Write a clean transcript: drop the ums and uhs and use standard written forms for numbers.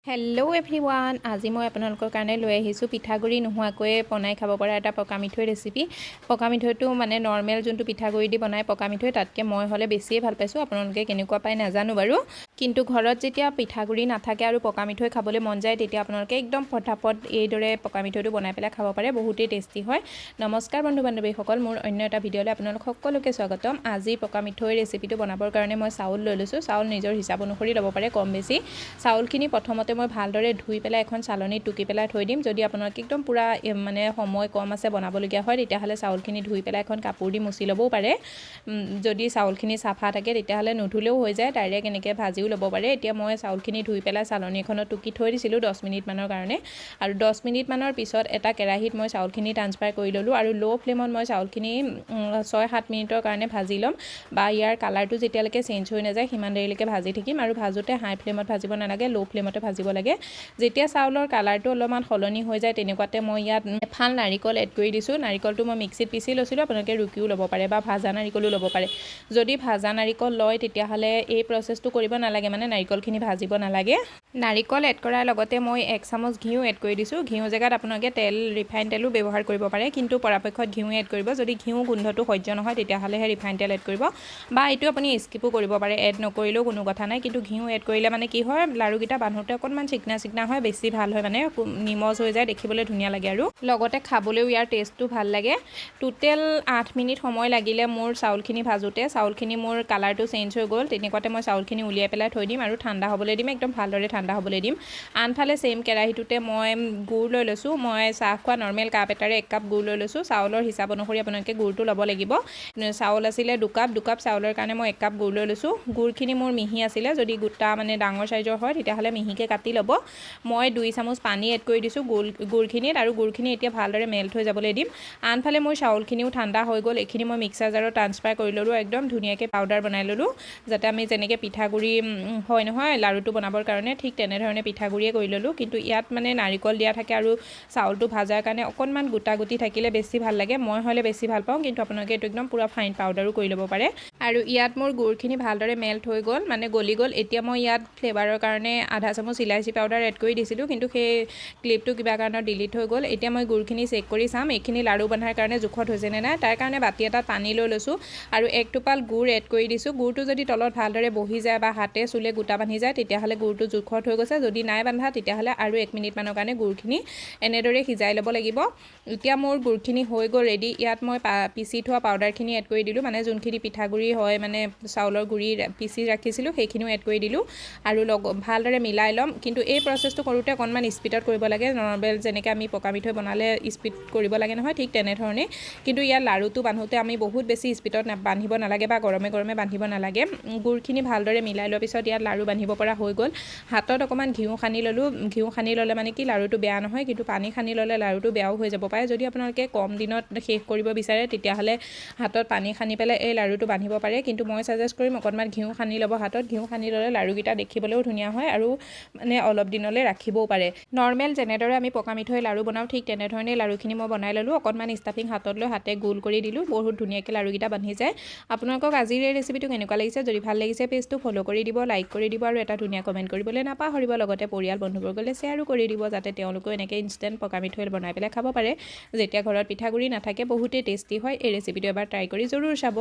Hello' everyone, আজি মই আপোনালোকৰ কাৰণে লৈ আহিছোঁ পিঠাগুড়ি নোহোৱাকৈ বনাই খাব পৰা এটা পকা মিঠৈ ৰেচিপি। পকা মিঠৈটো মানে নৰ্মেল যোনটো পিঠাগুড়ি দি বনাই পকা মিঠৈ, তাতকৈ মই হ'লে বেছিয়ে ভাল পাইছোঁ। আপোনালোকে কেনেকুৱা পায় নাজানো বাৰু, কিন্তু ঘৰত যেতিয়া পিঠাগুড়ি নাথাকে আৰু পকা মিঠৈ খাবলৈ মন যায়, তেতিয়া আপোনালোকে একদম ফটাফট এইদৰে পকা মিঠৈটো বনাই পেলাই খাব পাৰে। বহুতেই টেষ্টি হয়। নমস্কাৰ বন্ধু বান্ধৱীসকল, মোৰ অন্য এটা ভিডিঅ'লৈ আপোনালোক সকলোকে স্বাগতম। আজি পকা মিঠৈ ৰেচিপিটো বনাবৰ কাৰণে মই চাউল লৈ লৈছোঁ। চাউল নিজৰ হিচাপ অনুসৰি ল'ব পাৰে, কম বেছি। চাউলখিনি প্ৰথমতে মই ভালদৰে ধুই পেলাই এখন চালনীত টুকি পেলাই থৈ দিম। যদি আপোনালোকে একদম পূৰা মানে সময় কম আছে বনাবলগীয়া হয়, তেতিয়াহ'লে চাউলখিনি ধুই পেলাই এখন কাপোৰ দি মুচি ল'বও পাৰে। যদি চাউলখিনি চাফা থাকে তেতিয়াহ'লে নুধুলেও হৈ যায়, ডাইৰেক্ট এনেকৈ ভাজিও ল'ব পাৰে। এতিয়া মই চাউলখিনি ধুই পেলাই চালনী এখনত টুকি থৈ দিছিলোঁ 10 মিনিটমানৰ কাৰণে, আৰু 10 মিনিটমানৰ পিছত এটা কেৰাহীত মই চাউলখিনি ট্ৰান্সফাৰ কৰি ল'লোঁ, আৰু ল' ফ্লেমত মই চাউলখিনি 6-7 মিনিটৰ কাৰণে ভাজি ল'ম, বা ইয়াৰ কালাৰটো যেতিয়ালৈকে চেঞ্জ হৈ নাযায় সিমান দেৰিলৈকে ভাজি থাকিম। আৰু ভাজোঁতে হাই ফ্লেমত ভাজিব নালাগে, ল' ফ্লেমতে ভাজিব লাগে। যেতিয়া চাউলৰ কালাৰটো অলপমান সলনি হৈ যায়, তেনেকুৱাতে মই ইয়াত এফাল নাৰিকল এড কৰি দিছোঁ। নাৰিকলটো মই মিক্সিত পিচি লৈছিলোঁ, আপোনালোকে ৰুকিও ল'ব পাৰে বা ভাজা নাৰিকলো ল'ব পাৰে। যদি ভাজা নাৰিকল লয় তেতিয়াহ'লে এই প্ৰচেছটো কৰিব নালাগে, মানে নাৰিকলখিনি ভাজিব নালাগে। নাৰিকল এড কৰাৰ লগতে মই 1 চামুচ ঘিউ এড কৰি দিছোঁ। ঘিউ জেগাত আপোনালোকে তেল, ৰিফাইন তেলো ব্যৱহাৰ কৰিব পাৰে, কিন্তু পৰাপক্ষত ঘিউ এড কৰিব। যদি ঘিউ গোন্ধটো সহ্য নহয় তেতিয়াহ'লেহে ৰিফাইন তেল এড কৰিব, বা এইটো আপুনি স্কিপো কৰিব পাৰে, এড নকৰিলেও কোনো কথা নাই। কিন্তু ঘিউ এড কৰিলে মানে কি হয়, লাৰুকেইটা বান্ধোতে অকণমান চিকনা হয়, বেছি ভাল হয়, মানে নিমজ হৈ যায়, দেখিবলৈ ধুনীয়া লাগে, আৰু লগতে খাবলৈও ইয়াৰ টেষ্টটো ভাল লাগে। টোটেল 8 মিনিট সময় লাগিলে মোৰ চাউলখিনি ভাজোঁতে। চাউলখিনি মোৰ কালাৰটো চেঞ্জ হৈ গ'ল, তেনেকুৱাতে মই চাউলখিনি উলিয়াই পেলাই থৈ দিম আৰু ঠাণ্ডা হ'বলৈ দিম, একদম ভালদৰে ঠাণ্ডা হ'বলৈ দিম। আনফালে চেম কেৰাহীটোতে মই গুড় লৈ লৈছোঁ। মই চাহ খোৱা নৰ্মেল কাপ এটাৰে 1 কাপ গুড় লৈ লৈছোঁ। চাউলৰ হিচাপ অনুসৰি আপোনালোকে গুড়টো ল'ব লাগিব। চাউল আছিলে 2 কাপ চাউলৰ কাৰণে মই 1 কাপ গুড় লৈ লৈছোঁ। গুড়খিনি মোৰ মিহি আছিলে, যদি গোটা মানে ডাঙৰ চাইজৰ হয় তেতিয়াহ'লে মিহিকৈ কাটি ল'ব। মই 2 চামুচ পানী এড কৰি দিছোঁ গুড়খিনিত, আৰু গুড়খিনি এতিয়া ভালদৰে মেল্ট হৈ যাবলৈ দিম। আনফালে মোৰ চাউলখিনিও ঠাণ্ডা হৈ গ'ল। এইখিনি মই মিক্সাৰ জাৰত ট্ৰান্সফাৰ কৰি ল'লোঁ, একদম ধুনীয়াকৈ পাউডাৰ বনাই ল'লোঁ, যাতে আমি যেনেকৈ পিঠাগুড়ি হয় নহয় লাৰুটো বনাবৰ কাৰণে, ঠিক তেনেধৰণে পিঠাগুড়িয়ে কৰি ল'লোঁ। কিন্তু ইয়াত মানে নাৰিকল দিয়া থাকে আৰু চাউলটো ভাজাৰ কাৰণে অকণমান গোটা গুটি থাকিলে বেছি ভাল লাগে। মই হ'লে বেছি ভাল পাওঁ, কিন্তু আপোনালোকে এইটো একদম পূৰা ফাইন পাউডাৰো কৰি ল'ব পাৰে। আৰু ইয়াত মোৰ গুড়খিনি ভালদৰে মেল্ট হৈ গ'ল, মানে গলি গ'ল। এতিয়া মই ইয়াত ফ্লেভাৰৰ কাৰণে আধা চামুচ ইলাচি পাউডাৰ এড কৰি দিছিলোঁ, কিন্তু সেই ক্লিপটো কিবা কাৰণত ডিলিট হৈ গ'ল। এতিয়া মই গুড়খিনি চেক কৰি চাম এইখিনি লাৰু বন্ধাৰ কাৰণে জোখত হৈছেনে নাই। তাৰ কাৰণে বাতি এটাত পানী লৈ লৈছোঁ আৰু 1 টোপাল গুড় এড কৰি দিছোঁ। গুড়টো যদি তলত ভালদৰে বহি যায় বা হাতে চুলে গোটা বান্ধি যায় তেতিয়াহ'লে গুড়টো জোখত হৈ গৈছে। যদি নাই বান্ধা তেতিয়াহ'লে আৰু 1 মিনিটমানৰ কাৰণে গুড়খিনি এনেদৰে সিজাই ল'ব লাগিব। এতিয়া মোৰ গুড়খিনি হৈ গ'ল ৰেডি। ইয়াত মই পিচি থোৱা পাউডাৰখিনি এড কৰি দিলোঁ, মানে যোনখিনি পিঠাগুড়ি হয়, মানে চাউলৰ গুড়ি পিচি ৰাখিছিলোঁ সেইখিনিও এড কৰি দিলোঁ, আৰু ভালদৰে মিলাই ল'ম। কিন্তু এই প্ৰচেছটো কৰোঁতে অকণমান স্পীডত কৰিব লাগে, নৰ্মেল যেনেকৈ আমি পকা মিঠৈ বনালে স্পীড কৰিব লাগে নহয়, ঠিক তেনেধৰণে। কিন্তু ইয়াৰ লাৰুটো বান্ধোতে আমি বহুত বেছি স্পীডত বান্ধিব নালাগে বা গৰমে গৰমে বান্ধিব নালাগে। গুড়খিনি ভালদৰে মিলাই লোৱাৰ পিছত ইয়াত লাৰু বান্ধিব পৰা হৈ গ'ল। হাতত অকণমান ঘিউ সানি ল'লোঁ। ঘিউ সানি ল'লে মানে কি লাৰুটো বেয়া নহয়, কিন্তু পানী সানি ল'লে লাৰুটো বেয়াও হৈ যাব পাৰে। যদি আপোনালোকে কম দিনত শেষ কৰিব বিচাৰে তেতিয়াহ'লে হাতত পানী সানি পেলাই এই লাৰুটো বান্ধিব পাৰে, কিন্তু মই ছাজেষ্ট কৰিম অকণমান ঘিউ সানি ল'ব হাতত। ঘিউ সানি ল'লে লাৰুকেইটা দেখিবলৈও ধুনীয়া হয়, আৰু মানে অলপ দিনলৈ ৰাখিবও পাৰে। নৰ্মেল যেনেদৰে আমি পকা মিঠৈ লাৰু বনাওঁ ঠিক তেনেধৰণে লাৰুখিনি মই বনাই ল'লোঁ। অকণমান ষ্টাফিং হাতত লৈ হাতে গোল কৰি দিলোঁ, বহুত ধুনীয়াকৈ লাৰুকেইটা বান্ধি যায়। আপোনালোকক আজিৰ এই ৰেচিপিটো কেনেকুৱা লাগিছে? যদি ভাল লাগিছে পেজটো ফ'ল' কৰি দিব, লাইক কৰি দিব, আৰু এটা ধুনীয়া কমেণ্ট কৰিবলৈ নাপাহৰিব। লগতে পৰিয়াল বন্ধুবৰ্গলৈ শ্বেয়াৰো কৰি দিব, যাতে তেওঁলোকেও এনেকৈ ইনষ্টেণ্ট পকা মিঠৈ বনাই পেলাই খাব পাৰে। যেতিয়া ঘৰত পিঠাগুড়ি নাথাকে, বহুতেই টেষ্টি হয়। এই ৰেচিপিটো এবাৰ ট্ৰাই কৰি জৰুৰ চাব।